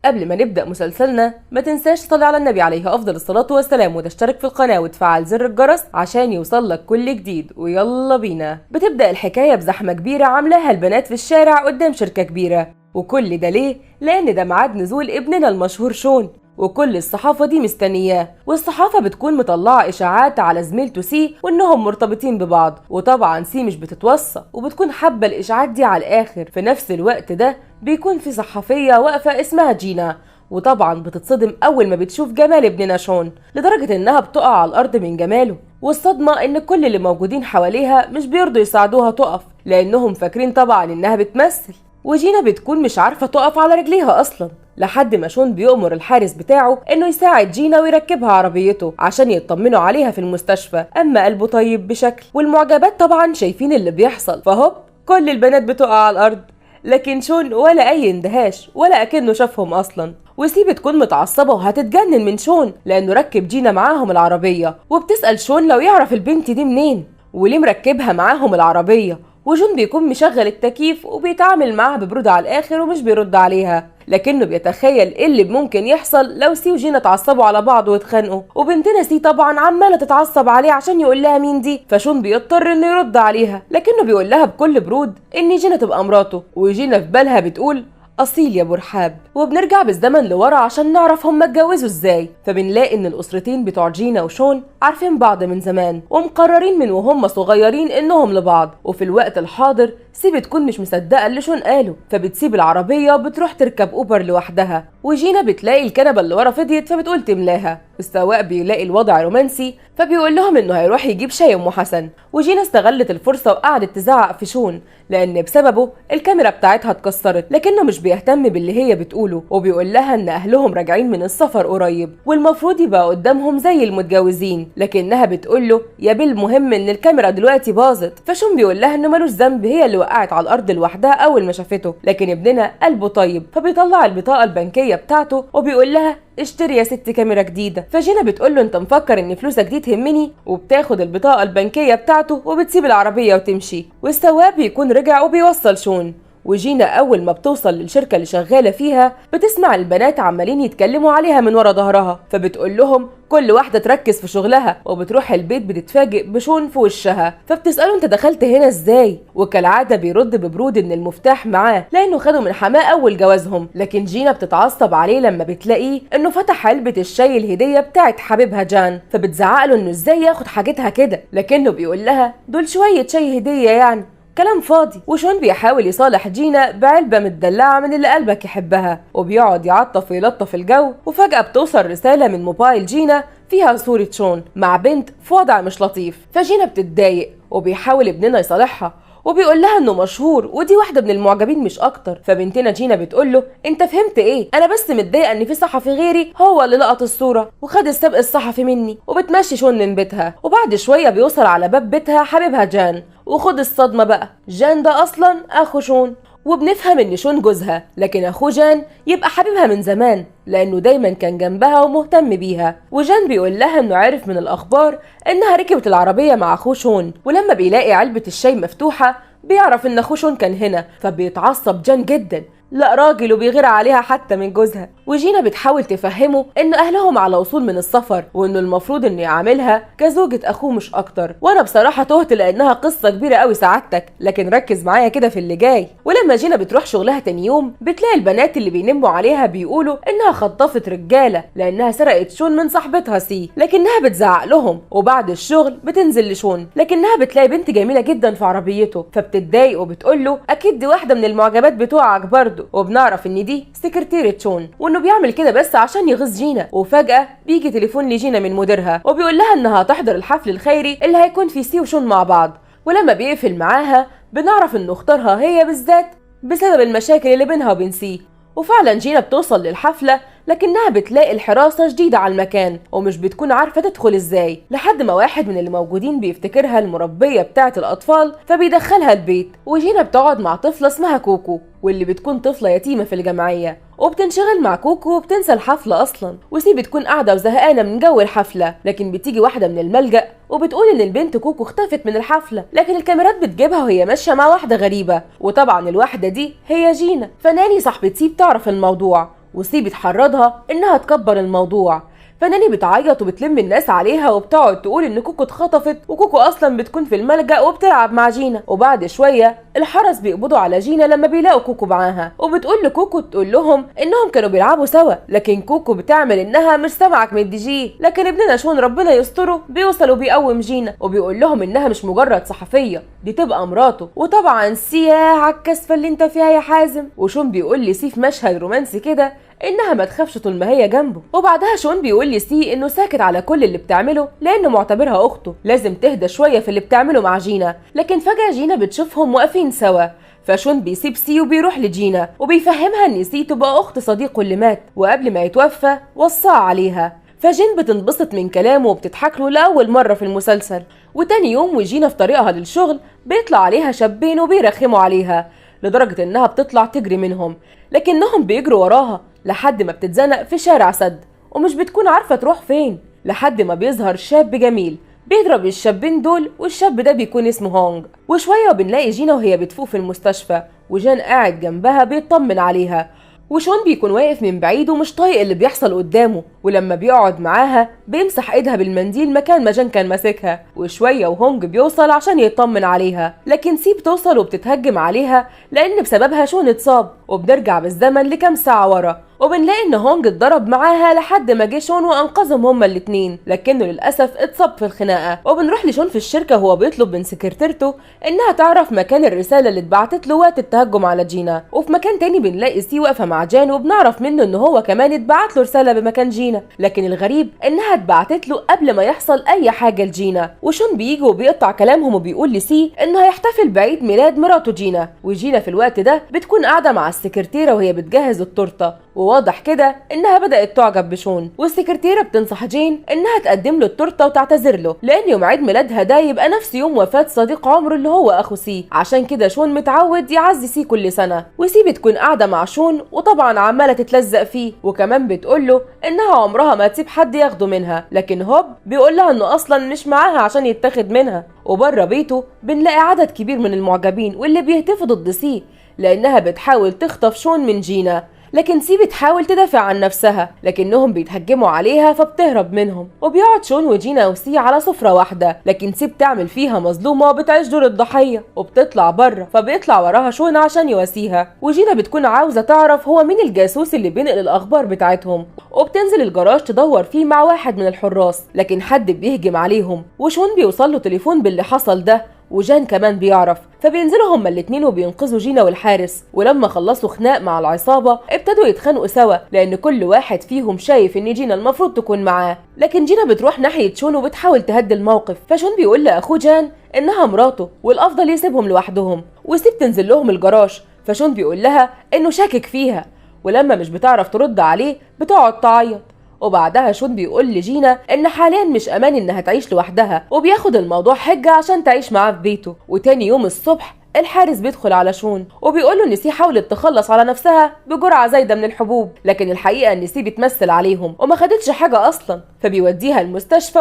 قبل ما نبدأ مسلسلنا ما تنساش تصلي على النبي عليه أفضل الصلاة والسلام وتشترك في القناة وتفعل زر الجرس عشان يوصلك كل جديد. ويلا بينا. بتبدأ الحكاية بزحمة كبيرة عاملاها البنات في الشارع قدام شركة كبيرة، وكل ده ليه؟ لأن ده ميعاد نزول ابننا المشهور شون، وكل الصحافة دي مستنياه، والصحافة بتكون مطلعة إشاعات على زميلته سي وإنهم مرتبطين ببعض، وطبعا سي مش بتتوصى وبتكون حابة الإشاعات دي على الآخر. في نفس الوقت ده بيكون في صحفية واقفة اسمها جينا، وطبعا بتتصدم أول ما بتشوف جمال ابننا شون، لدرجة إنها بتقع على الأرض من جماله. والصدمة إن كل اللي موجودين حواليها مش بيرضوا يساعدوها تقف، لأنهم فاكرين طبعا إنها بتمثل. وجينا بتكون مش عارفة تقف على رجليها أصلا، لحد ما شون بيؤمر الحارس بتاعه انه يساعد جينا ويركبها عربيته عشان يطمنوا عليها في المستشفى. اما قلبه طيب بشكل، والمعجبات طبعا شايفين اللي بيحصل، فهوب كل البنات بتقع على الارض، لكن شون ولا اي اندهاش ولا اكنه شافهم اصلا. وسي بتكون متعصبة وهتتجنن من شون لانه ركب جينا معاهم العربية، وبتسأل شون لو يعرف البنت دي منين وليه مركبها معاهم العربية. وجون بيكون مشغل التكييف وبيتعامل معاها ببرود على الاخر ومش بيرد عليها، لكنه بيتخيل ايه اللي ممكن يحصل لو سي وجينا اتعصبوا على بعض واتخانقوا، وبنتنا سي طبعا عماله تتعصب عليه عشان يقول لها مين دي. فشون بيضطر انه يرد عليها، لكنه بيقول لها بكل برود ان جينا تبقى مراته، وجينا في بالها بتقول أصيل يا أبو رحاب. وبنرجع بالزمن لورا عشان نعرف هما اتجوزوا ازاي، فبنلاقي ان الأسرتين بتوع جينا وشون عارفين بعض من زمان ومقررين من وهم صغيرين انهم لبعض. وفي الوقت الحاضر سي بتكون مش مصدقة اللي شون قاله، فبتسيب العربية وبتروح تركب أوبر لوحدها. وجينا بتلاقي الكنبة اللي ورا فضيت فبتقول تملاها. السواق بيلاقي الوضع رومانسي فبيقول لهم انه هيروح يجيب شاي ام حسن. وجينا استغلت الفرصة وقعدت تزعق في شون لان بسببه الكاميرا بتاعتها اتكسرت، لكنه مش بيهتم باللي هي بتقوله، وبيقول لها ان اهلهم راجعين من السفر قريب والمفروض يبقى قدامهم زي المتجوزين، لكنها بتقول له يا بيه المهم ان الكاميرا دلوقتي باظت. فشون بيقول لها انه ملوش ذنب، هي اللي وقعت على الارض لوحدها اول ما شافته، لكن ابننا قلبه طيب فبيطلع البطاقة البنكية بتاعته وبيقول لها اشتري يا ست كاميرا جديدة. فجينا بتقول له انت مفكر ان فلوسك دي تهمني، وبتاخد البطاقة البنكية بتاعته وبتسيب العربية وتمشي. والسواق بيكون رجع وبيوصل شون. وجينا اول ما بتوصل للشركة اللي شغالة فيها بتسمع البنات عمالين يتكلموا عليها من ورا ظهرها، فبتقول لهم كل واحدة تركز في شغلها. وبتروح البيت بتتفاجئ بشون في وشها، فبتسأله انت دخلت هنا ازاي؟ وكالعادة بيرد ببرود ان المفتاح معاه لانه خده من حماه اول جوازهم. لكن جينا بتتعصب عليه لما بتلاقيه انه فتح علبة الشاي الهدية بتاعت حبيبها جان، فبتزعقله انه ازاي ياخد حاجتها كده، لكنه بيقول لها دول شوية شاي هدية يعني كلام فاضي. وشون بيحاول يصالح جينا بعلبة متدلعة من اللي قلبك يحبها، وبيقعد يعطف ويلطف الجو. وفجأة بتوصل رسالة من موبايل جينا فيها صورة شون مع بنت في وضع مش لطيف، فجينا بتتضايق وبيحاول ابننا يصالحها وبيقول لها انه مشهور ودي واحده من المعجبين مش اكتر. فبنتنا جينا بتقول له انت فهمت ايه؟ انا بس متضايقه ان في صحفي غيري هو اللي لقط الصوره وخد السبق الصحفي مني. وبتمشي شون من بيتها، وبعد شويه بيوصل على باب بيتها حبيبها جان. وخد الصدمه بقى، جان ده اصلا اخو شون، وبنفهم ان شون جوزها، لكن اخوه جان يبقى حبيبها من زمان لانه دايما كان جنبها ومهتم بيها. وجان بيقول لها انه عارف من الاخبار انها ركبت العربيه مع اخوه شون، ولما بيلاقي علبه الشاي مفتوحه بيعرف ان اخوه شون كان هنا، فبيتعصب جان جدا، لا راجل وبيغير عليها حتى من جوزها. وجينا بتحاول تفهمه ان اهلهم على وصول من السفر وانه المفروض انه يعاملها كزوجة اخوه مش اكتر. وانا بصراحة تهت لانها قصة كبيرة قوي سعادتك، لكن ركز معايا كده في اللي جاي. ولما جينا بتروح شغلها تاني يوم بتلاقي البنات اللي بينموا عليها بيقولوا انها خطفت رجالة لانها سرقت شون من صاحبتها سي، لكنها بتزعق لهم. وبعد الشغل بتنزل لشون، لكنها بتلاقي بنت جميلة جدا في عربيته، فبتتضايق وبتقول له اكيد دي واحدة من المعجبات بتوعك برضه. وبنعرف ان دي سكرتيرة شون وانه بيعمل كده بس عشان يغيظ جينا. وفجأة بيجي تليفون لجينا من مديرها وبيقول لها انها هتحضر الحفل الخيري اللي هيكون فيه سي وشون مع بعض. ولما بيقفل معاها بنعرف انه اختارها هي بالذات بسبب المشاكل اللي بينها وبين سي. وفعلا جينا بتوصل للحفلة، لكنها بتلاقي الحراسة جديدة على المكان ومش بتكون عارفة تدخل ازاي، لحد ما واحد من اللي موجودين بيفتكرها المربية بتاعة الأطفال فبيدخلها البيت. وجينا بتقعد مع طفلة اسمها كوكو، واللي بتكون طفلة يتيمة في الجمعية، وبتنشغل مع كوكو وبتنسى الحفلة أصلا. وسي بتكون قاعدة وزهقانة من جو الحفلة، لكن بتيجي واحدة من الملجأ وبتقول إن البنت كوكو اختفت من الحفلة، لكن الكاميرات بتجيبها وهي ماشية مع واحدة غريبة، وطبعا الواحدة دي هي جينا. فناني صاحبة سي بتعرف الموضوع وسي بتحرضها انها تكبر الموضوع. فناني بتعيط وبتلم الناس عليها وبتقعد تقول ان كوكو اتخطفت، وكوكو اصلا بتكون في الملجأ وبتلعب مع جينا. وبعد شويه الحرس بيقبضوا على جينا لما بيلاقوا كوكو معاها، وبتقول لكوكو تقول لهم انهم كانوا بيلعبوا سوا، لكن كوكو بتعمل انها مش سامعك من الدي جي. لكن ابننا شون ربنا يستره بيوصل وبيقوم جينا وبيقول لهم انها مش مجرد صحفيه، دي تبقى مراته. وطبعا سي على الكسفه اللي انت فيها يا حازم. وشون بيقول لسي في مشهد رومانسي كده انها ما تخافش طول ما هي جنبه. وبعدها شون بيقول لسي انه ساكت على كل اللي بتعمله لانه معتبرها اخته، لازم تهدى شويه في اللي بتعمله مع جينا. لكن فجاه جينا بتشوفهم واقفين سوا، فشون بيسيب سي وبيروح لجينا وبيفهمها ان سي تبقى اخت صديقه اللي مات وقبل ما يتوفى وصى عليها. فجين بتنبسط من كلامه وبتضحك له لاول مره في المسلسل. وتاني يوم وجينا في طريقها للشغل بيطلع عليها شابين وبيرخموا عليها لدرجه انها بتطلع تجري منهم، لكنهم بيجروا وراها لحد ما بتتزنق في شارع سد ومش بتكون عارفه تروح فين، لحد ما بيظهر شاب جميل بيضرب الشابين دول، والشاب ده بيكون اسمه هونج. وشويه وبنلاقي جينا وهي بتفوق في المستشفى وجان قاعد جنبها بيطمن عليها، وشون بيكون واقف من بعيد ومش طايق اللي بيحصل قدامه. ولما بيقعد معاها بيمسح ايدها بالمنديل مكان ما جان كان ماسكها. وشويه وهونج بيوصل عشان يطمن عليها، لكن سي بتوصل وبتتهجم عليها لان بسببها شون اتصاب. وبنرجع بالزمن لكام ساعه ورا وبنلاقي ان هونج اتضرب معاها لحد ما جه شون وانقذهم هما الاتنين، لكنه للاسف اتصاب في الخناقه. وبنروح لشون في الشركه وهو بيطلب من سكرتيرته انها تعرف مكان الرساله اللي اتبعتت له وقت التهجم على جينا. وفي مكان تاني بنلاقي سي واقفه مع جان وبنعرف منه ان هو كمان اتبعت له رساله بمكان جينا، لكن الغريب انها اتبعتت له قبل ما يحصل اي حاجه لجينا. وشون بيجي وبيقطع كلامهم وبيقول لسي انه هيحتفل بعيد ميلاد مراته جينا، وجينا في الوقت ده بتكون قاعده مع السكرتيره وهي بتجهز التورته، وواضح كده انها بدأت تعجب بشون. والسكرتيرة بتنصح جين انها تقدم له التورته وتعتذر له لان يوم عيد ميلادها ده يبقى نفس يوم وفاة صديق عمره اللي هو اخو سي، عشان كده شون متعود يعزي سي كل سنه. وسي بتكون قاعده مع شون وطبعا عماله تتلزق فيه، وكمان بتقول له انها عمرها ما تسيب حد ياخده منها، لكن هوب بيقول لها انه اصلا مش معاها عشان يتاخد منها. وبره بيته بنلاقي عدد كبير من المعجبين واللي بيهتفوا ضد سي لانها بتحاول تخطف شون من جينا، لكن سي بتحاول تدافع عن نفسها لكنهم بيتهجموا عليها فبتهرب منهم. وبيقعد شون وجينا وسي على سفرة واحدة، لكن سي بتعمل فيها مظلومة وبتعيش دور الضحية وبتطلع بره، فبيطلع وراها شون عشان يواسيها. وجينا بتكون عاوزة تعرف هو مين الجاسوس اللي بينقل الأخبار بتاعتهم، وبتنزل الجراج تدور فيه مع واحد من الحراس، لكن حد بيهجم عليهم وشون بيوصل له تليفون باللي حصل ده، وجان كمان بيعرف، فبينزلوا هما الاتنين وبينقذوا جينا والحارس. ولما خلصوا خناق مع العصابة ابتدوا يتخانقوا سوا لان كل واحد فيهم شايف ان جينا المفروض تكون معاه. لكن جينا بتروح ناحية شون وبتحاول تهدي الموقف، فشون بيقول لاخوه جان انها مراته والافضل يسيبهم لوحدهم، وسي بتنزل لهم الجراج، فشون بيقول لها انه شاكك فيها، ولما مش بتعرف ترد عليه بتقعد تعيط. وبعدها شون بيقول لجينا ان حاليا مش امان انها تعيش لوحدها، وبياخد الموضوع حجة عشان تعيش معاه في بيته. وتاني يوم الصبح الحارس بيدخل على شون وبيقوله ان سي حاولت تخلص على نفسها بجرعه زايده من الحبوب، لكن الحقيقه ان سي بتمثل عليهم وما خدتش حاجه اصلا. فبيوديها المستشفى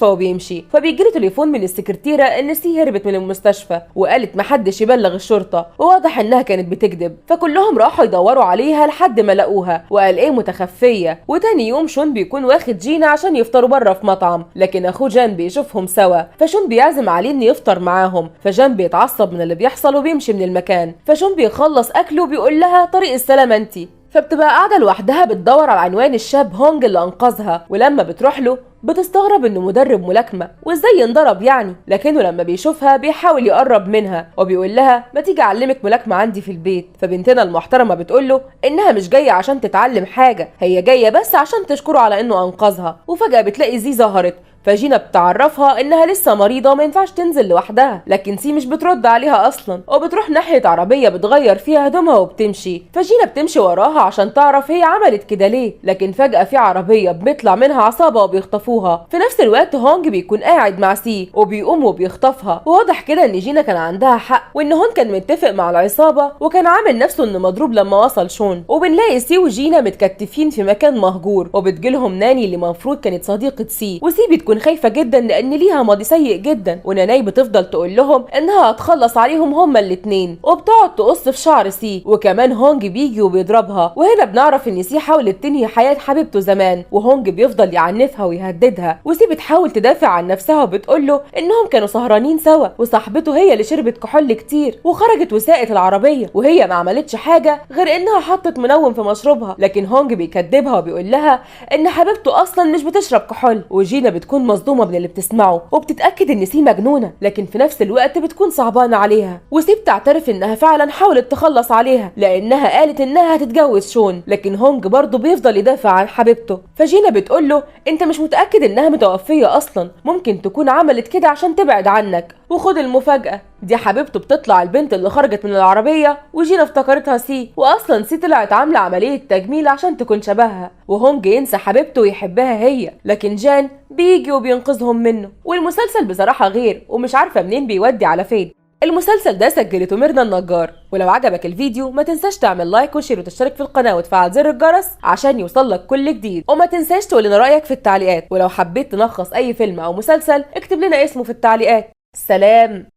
وبيمشي فبيجيله تليفون من السكرتيره ان سي هربت من المستشفى وقالت محدش يبلغ الشرطه، وواضح انها كانت بتكذب. فكلهم راحوا يدوروا عليها لحد ما لقوها وقال ايه متخفيه. وتاني يوم شون بيكون واخد جينا عشان يفطروا بره في مطعم، لكن اخوه جان بيشوفهم سوا، فشون بيعزم عليه انه يفطر معاهم. فجان بيتعصب من اللي بيحصل وبيمشي من المكان، فشون بيخلص اكله وبيقول لها طريق السلامه انتي. فبتبقى قاعده لوحدها بتدور على عنوان الشاب هونج اللي انقذها، ولما بتروح له بتستغرب انه مدرب ملاكمه وازاي ينضرب يعني، لكنه لما بيشوفها بيحاول يقرب منها وبيقول لها ما تيجي اعلمك ملاكمه عندي في البيت. فبنتنا المحترمه بتقول له انها مش جايه عشان تتعلم حاجه، هي جايه بس عشان تشكره على انه انقذها. وفجاه بتلاقي زي ظهرت، فجينا بتعرفها انها لسه مريضه وما ينفعش تنزل لوحدها، لكن سي مش بترد عليها اصلا وبتروح ناحيه عربيه بتغير فيها هدومها وبتمشي. فجينا بتمشي وراها عشان تعرف هي عملت كده ليه، لكن فجاه في عربيه بيطلع منها عصابه وبيخطفوها. في نفس الوقت هونج بيكون قاعد مع سي وبيقوم وبيخطفها، وواضح كده ان جينا كان عندها حق وان هون كان متفق مع العصابه وكان عامل نفسه انه مضروب لما وصل شون. وبنلاقي سي وجينا متكتفين في مكان مهجور، وبتجيلهم ناني اللي المفروض كانت صديقه سي، وسي بتكون بتكون خايفة جدا لأن ليها ماضي سيء جدا، وناناي بتفضل تقول لهم إنها هتخلص عليهم هما الاتنين، وبتقعد تقص في شعر سي. وكمان هونج بيجي وبيضربها، وهنا بنعرف إن سي حاولت تنهي حياة حبيبته زمان، وهونج بيفضل يعنفها ويهددها. وسي بتحاول تدافع عن نفسها وبتقول له إنهم كانوا سهرانين سوا، وصاحبته هي اللي شربت كحول كتير وخرجت وساقت العربية، وهي ما عملتش حاجة غير إنها حطت منوم في مشروبها. لكن هونج بيكدبها وبيقول لها إن حبيبته أصلا مش بتشرب كحول. وجينا بتكون مصدومة من اللي بتسمعه وبتتأكد إن سي مجنونة، لكن في نفس الوقت بتكون صعبانة عليها. وسي بتعترف إنها فعلا حاولت تخلص عليها لأنها قالت إنها هتتجوز شون، لكن هونج برضه بيفضل يدافع عن حبيبته. فجينا بتقول له أنت مش متأكد إنها متوفية أصلا، ممكن تكون عملت كده عشان تبعد عنك. وخد المفاجأة، دي حبيبته بتطلع البنت اللي خرجت من العربية، وجينا افتكرتها سي، واصلا سي طلعت عاملة عملية تجميل عشان تكون شبهها. وهونج ينسى حبيبته ويحبها هي، لكن جان بيجي وبينقذهم منه. والمسلسل بصراحة غير، ومش عارفة منين بيودي على فين. المسلسل ده سجلته ميرنا النجار. ولو عجبك الفيديو ما تنساش تعمل لايك وشير وتشترك في القناة وتفعل زر الجرس عشان يوصلك كل جديد. وما تنساش تقول لنا رأيك في التعليقات، ولو حبيت تلخص اي فيلم او مسلسل اكتب لنا اسمه في التعليقات. سلام.